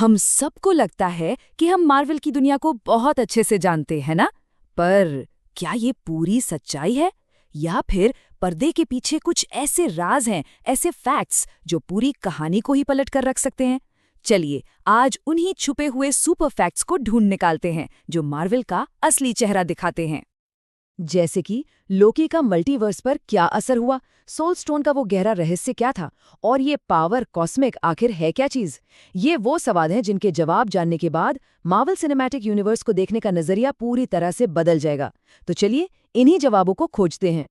हम सबको लगता है कि हम मार्वल की दुनिया को बहुत अच्छे से जानते हैं ना, पर क्या ये पूरी सच्चाई है या फिर पर्दे के पीछे कुछ ऐसे राज हैं, ऐसे फैक्ट्स जो पूरी कहानी को ही पलट कर रख सकते हैं। चलिए आज उन्हीं छुपे हुए सुपर फैक्ट्स को ढूंढ निकालते हैं जो मार्वल का असली चेहरा दिखाते हैं। जैसे कि लोकी का मल्टीवर्स पर क्या असर हुआ, सोल स्टोन का वो गहरा रहस्य क्या था, और ये पावर कॉस्मिक आखिर है क्या चीज। ये वो सवाल हैं जिनके जवाब जानने के बाद मार्वल सिनेमैटिक यूनिवर्स को देखने का नजरिया पूरी तरह से बदल जाएगा। तो चलिए इन्हीं जवाबों को खोजते हैं।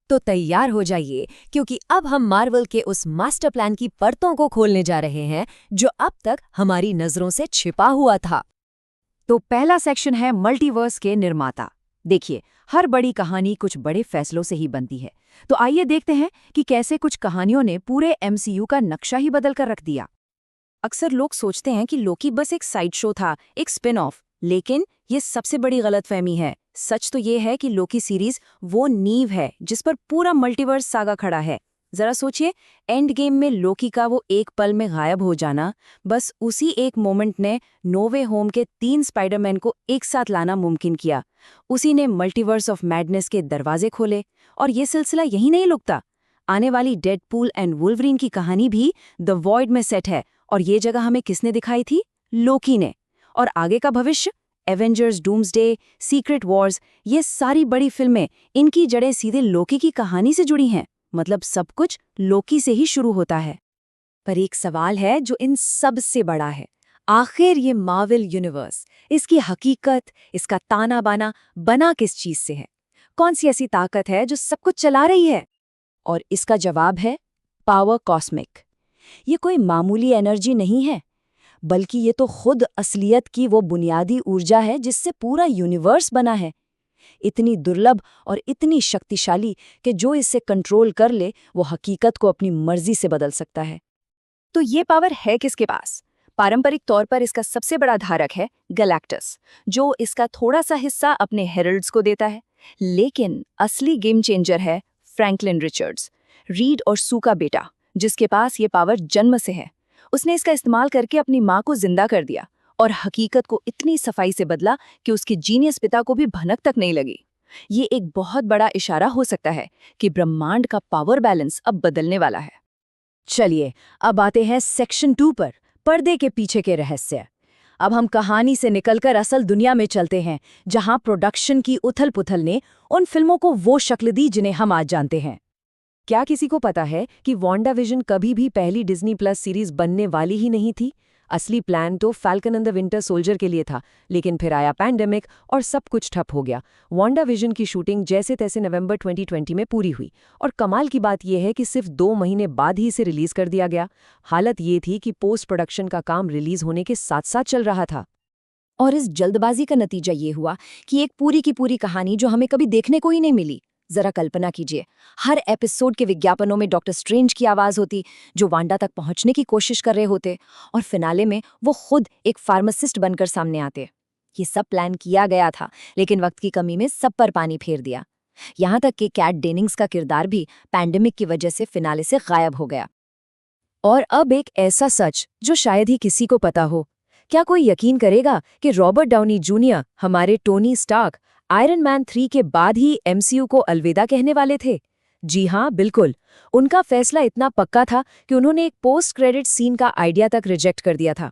तो तैयार हो जाइए, क्योंकि अब हम मार्वल के उस मास्टर प्लान की परतों को खोलने जा रहे हैं जो अब तक हमारी नजरों से छिपा हुआ था। तो पहला सेक्शन है मल्टीवर्स के निर्माता। देखिए, हर बड़ी कहानी कुछ बड़े फैसलों से ही बनती है। तो आइए देखते हैं कि कैसे कुछ कहानियों ने पूरे एमसीयू का नक्शा ही बदल कर रख दिया। अक्सर लोग सोचते हैं कि लोकी बस एक साइड शो था, एक स्पिन ऑफ, लेकिन ये सबसे बड़ी गलतफहमी है। सच तो ये है कि लोकी सीरीज वो नींव है जिस पर पूरा मल्टीवर्स सागा खड़ा है। जरा सोचिए, एंड गेम में लोकी का वो एक पल में गायब हो जाना, बस उसी एक मोमेंट ने नो वे होम के 3 स्पाइडरमैन को एक साथ लाना मुमकिन किया। उसी ने मल्टीवर्स ऑफ मैडनेस के दरवाजे खोले, और ये सिलसिला यही नहीं रुकता। आने वाली डेडपूल एंड वुल्वरीन की कहानी भी द वॉइड में सेट है, और ये जगह हमें किसने दिखाई थी? लोकी ने। और आगे का भविष्य, एवेंजर्स, डूम्सडे, सीक्रेट वॉर्स, ये सारी बड़ी फिल्में, इनकी जड़ें सीधे लोकी की कहानी से जुड़ी हैं। मतलब सब कुछ लोकी से ही शुरू होता है। पर एक सवाल है जो इन सब से बड़ा है। आखिर ये मार्वल यूनिवर्स, इसकी हकीकत, इसका ताना बाना बना किस चीज से है? कौन सी ऐसी ताकत है जो सब कुछ चला रही है? और इसका जवाब है पावर कॉस्मिक। ये कोई मामूली एनर्जी नहीं है, बल्कि ये तो खुद असलियत की वो बुनियादी ऊर्जा है जिससे पूरा यूनिवर्स बना है। इतनी दुर्लभ और इतनी शक्तिशाली कि जो इसे कंट्रोल कर ले वो हकीकत को अपनी मर्जी से बदल सकता है। तो ये पावर है किसके पास? पारंपरिक तौर पर इसका सबसे बड़ा धारक है गैलेक्टस, जो इसका थोड़ा सा हिस्सा अपने हेरल्ड्स को देता है। लेकिन असली गेम चेंजर है फ्रैंकलिन रिचर्ड्स, रीड और सू का बेटा, जिसके पास ये पावर जन्म से है। उसने इसका इस्तेमाल करके अपनी माँ को जिंदा कर दिया और हकीकत को इतनी सफाई से बदला कि उसके जीनियस पिता को भी भनक तक नहीं लगी। ये एक बहुत बड़ा इशारा हो सकता है कि ब्रह्मांड का पावर बैलेंस अब बदलने वाला है। चलिए अब आते हैं सेक्शन 2 पर, पर्दे के पीछे के रहस्य। अब हम कहानी से निकलकर असल दुनिया में चलते हैं, जहां प्रोडक्शन की उथल-पुथल ने उन फिल्मों को वो शक्ल दी जिन्हें हम आज जानते हैं। क्या किसी को पता है कि वांडाविजन कभी भी पहली डिज्नी प्लस सीरीज बनने वाली ही नहीं थी? असली प्लान तो falcon and the winter soldier के लिए था, लेकिन फिर आया पैंडेमिक और सब कुछ ठप हो गया। वांडाविजन की शूटिंग जैसे तैसे नवंबर 2020 में पूरी हुई, और कमाल की बात यह है कि सिर्फ 2 महीने बाद ही इसे रिलीज कर दिया गया। हालत ये थी कि पोस्ट प्रोडक्शन का काम रिलीज होने के साथ साथ चल रहा था। और इस जल्दबाजी का नतीजा ये हुआ कि एक पूरी की पूरी कहानी जो हमें कभी देखने को ही नहीं मिली। जरा कल्पना कीजिए, हर एपिसोड के विज्ञापनों में डॉक्टर स्ट्रेंज की आवाज होती, जो वांडा तक पहुंचने की कोशिश कर रहे होते, और फिनाले में वो खुद एक फार्मासिस्ट बनकर सामने आते। ये सब प्लान किया गया था, लेकिन वक्त की कमी में सब पर पानी फेर दिया। यहाँ तक कि कैट डेनिंग्स का किरदार भी पैंडेमिक की वजह से फिनाले से गायब हो गया। और अब एक ऐसा सच जो शायद ही किसी को पता हो। क्या कोई यकीन करेगा कि रॉबर्ट डाउनी जूनियर, हमारे टोनी स्टार्क, आयरन मैन 3 के बाद ही एमसीयू को अलविदा कहने वाले थे? जी हाँ, बिल्कुल। उनका फैसला इतना पक्का था कि उन्होंने एक पोस्ट क्रेडिट सीन का आइडिया तक रिजेक्ट कर दिया था।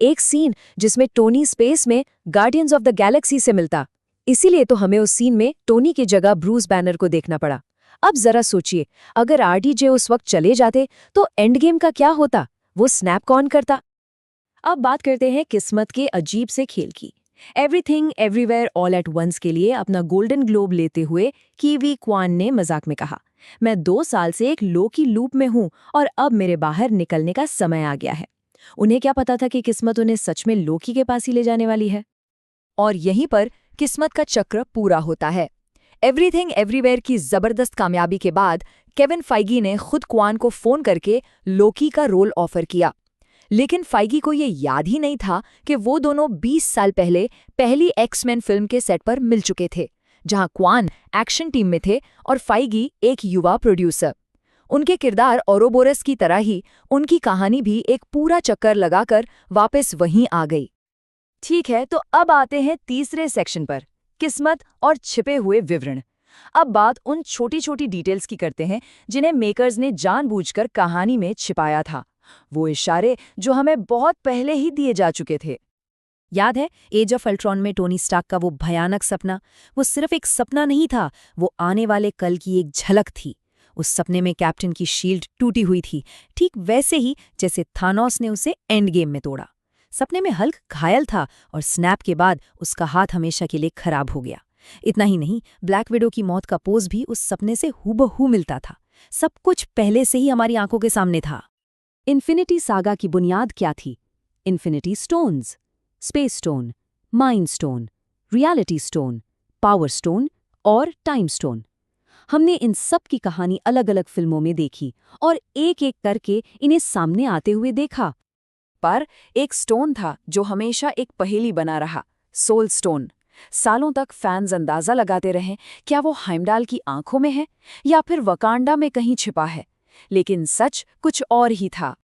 एक सीन जिसमें टोनी स्पेस में गार्डियंस ऑफ द गैलेक्सी से मिलता। इसीलिए तो हमें उस सीन में टोनी की जगह ब्रूस बैनर को देखना पड़ा। अब जरा सोचिए, अगर आरडीजे उस वक्त चले जाते तो एंड गेम का क्या होता? वो स्नैप कौन करता? अब बात करते हैं किस्मत के अजीब से खेल की। Everything everywhere all at once के लिए अपना गोल्डन ग्लोब लेते हुए की वी क्वान ने मजाक में कहा, मैं 2 साल से एक लोकी लूप में हूं और अब मेरे बाहर निकलने का समय आ गया है। उन्हें क्या पता था कि किस्मत उन्हें सच में लोकी के पास ही ले जाने वाली है। और यहीं पर किस्मत का चक्र पूरा होता है। एवरीथिंग एवरीवेयर की जबरदस्त कामयाबी के बाद केविन फाइगी ने खुद क्वान को फोन करके लोकी का रोल ऑफर किया। लेकिन फाइगी को ये याद ही नहीं था कि वो दोनों 20 साल पहले पहली एक्समैन फिल्म के सेट पर मिल चुके थे, जहां क्वान एक्शन टीम में थे और फाइगी एक युवा प्रोड्यूसर। उनके किरदार ओरोबोरस की तरह ही उनकी कहानी भी एक पूरा चक्कर लगाकर वापस वहीं आ गई। ठीक है, तो अब आते हैं तीसरे सेक्शन पर, किस्मत और छिपे हुए विवरण। अब बात उन छोटी छोटी डिटेल्स की करते हैं जिन्हें मेकर्स ने जानबूझकर कहानी में छिपाया था, वो इशारे जो हमें बहुत पहले ही दिए जा चुके थे। याद है एज ऑफ अल्ट्रॉन में टोनी स्टार्क का वो भयानक सपना? वो सिर्फ एक सपना नहीं था, वो आने वाले कल की एक झलक थी। उस सपने में कैप्टन की शील्ड टूटी हुई थी, ठीक वैसे ही जैसे थानोस ने उसे एंड गेम में तोड़ा। सपने में हल्क घायल था और स्नैप के बाद उसका हाथ हमेशा के लिए खराब हो गया। इतना ही नहीं, ब्लैक विडो की मौत का पोज भी उस सपने से हूबहू मिलता था। सब कुछ पहले से ही हमारी आंखों के सामने था। इन्फिनिटी सागा की बुनियाद क्या थी? Infinity stones, space stone, mind stone, reality stone, power stone और टाइम स्टोन। हमने इन सब की कहानी अलग अलग फिल्मों में देखी और एक एक करके इन्हें सामने आते हुए देखा। पर एक स्टोन था जो हमेशा एक पहेली बना रहा, सोल स्टोन। सालों तक फैंस अंदाजा लगाते रहे क्या वो हाइमडाल की आंखों में है या फिर वकांडा में कहीं छिपा है, लेकिन सच कुछ और ही था।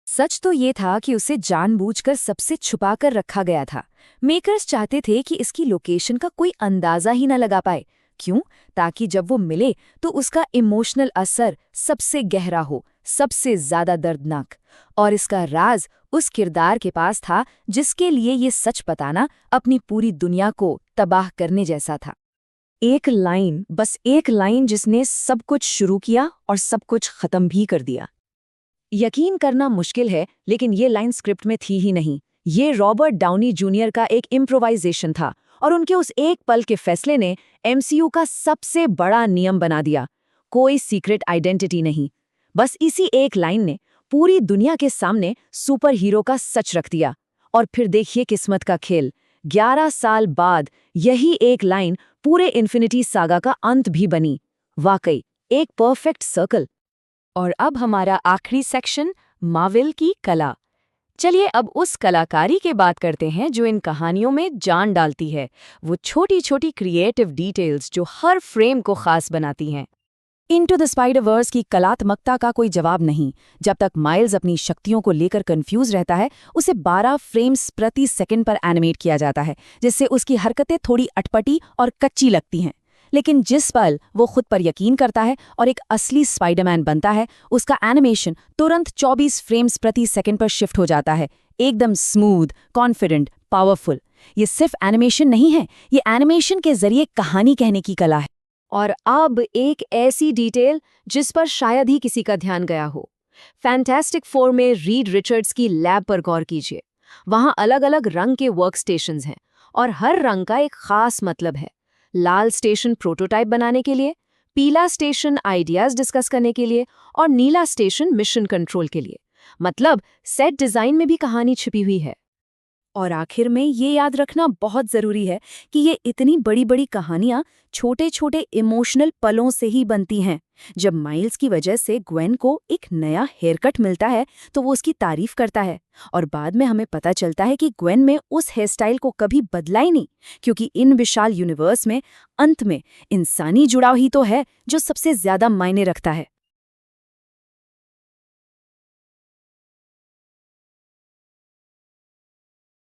सच तो ये था कि उसे जानबूझकर सबसे छुपाकर रखा गया था। मेकर्स चाहते थे कि इसकी लोकेशन का कोई अंदाजा ही न लगा पाए। क्यों? ताकि जब वो मिले तो उसका इमोशनल असर सबसे गहरा हो, सबसे ज्यादा दर्दनाक। और इसका राज उस किरदार के पास था जिसके लिए ये सच बताना अपनी पूरी दुनिया को तबाह करने जैसा था। एक लाइन, बस एक लाइन जिसने सब कुछ शुरू किया और सब कुछ खत्म भी कर दिया। यकीन करना मुश्किल है, लेकिन ये लाइन स्क्रिप्ट में थी ही नहीं। ये रॉबर्ट डाउनी जूनियर का एक इम्प्रोवाइजेशन था और उनके उस एक पल के फैसले ने एमसीयू का सबसे बड़ा नियम बना दिया। कोई सीक्रेट आइडेंटिटी नहीं, बस इसी एक लाइन ने पूरी दुनिया के सामने सुपर हीरो का सच रख दिया। और फिर देखिए किस्मत का खेल, 11 साल बाद यही एक लाइन पूरे इन्फिनिटी सागा का अंत भी बनी। वाकई एक परफेक्ट सर्कल। और अब हमारा आखिरी सेक्शन, मार्वल की कला। चलिए अब उस कलाकारी के बात करते हैं जो इन कहानियों में जान डालती है, वो छोटी छोटी क्रिएटिव डिटेल्स जो हर फ्रेम को खास बनाती हैं। इनटू द स्पाइडरवर्स की कलात्मकता का कोई जवाब नहीं। जब तक माइल्स अपनी शक्तियों को लेकर कंफ्यूज रहता है, उसे 12 फ्रेम्स प्रति सेकंड पर एनिमेट किया जाता है, जिससे उसकी हरकतें थोड़ी अटपटी और कच्ची लगती हैं। लेकिन जिस पल वो खुद पर यकीन करता है और एक असली स्पाइडरमैन बनता है, उसका एनिमेशन तुरंत 24 फ्रेम्स प्रति सेकंड पर शिफ्ट हो जाता है, एकदम स्मूथ, कॉन्फिडेंट, पावरफुल। ये सिर्फ एनिमेशन नहीं है, ये एनिमेशन के जरिए कहानी कहने की कला है। और अब एक ऐसी डिटेल जिस पर शायद ही किसी का ध्यान गया हो। फैंटास्टिक फोर में रीड रिचर्ड्स की लैब पर गौर कीजिए। वहाँ अलग अलग रंग के वर्क स्टेशंस हैं और हर रंग का एक खास मतलब है। लाल स्टेशन प्रोटोटाइप बनाने के लिए, पीला स्टेशन आइडियाज डिस्कस करने के लिए और नीला स्टेशन मिशन कंट्रोल के लिए। मतलब सेट डिजाइन में भी कहानी छिपी हुई है। और आखिर में ये याद रखना बहुत ज़रूरी है कि ये इतनी बड़ी बड़ी कहानियाँ छोटे छोटे इमोशनल पलों से ही बनती हैं। जब माइल्स की वजह से ग्वेन को एक नया हेयरकट मिलता है तो वो उसकी तारीफ करता है, और बाद में हमें पता चलता है कि ग्वेन में उस हेयर स्टाइल को कभी बदला ही नहीं, क्योंकि इन विशाल यूनिवर्स में अंत में इंसानी जुड़ाव ही तो है जो सबसे ज़्यादा मायने रखता है।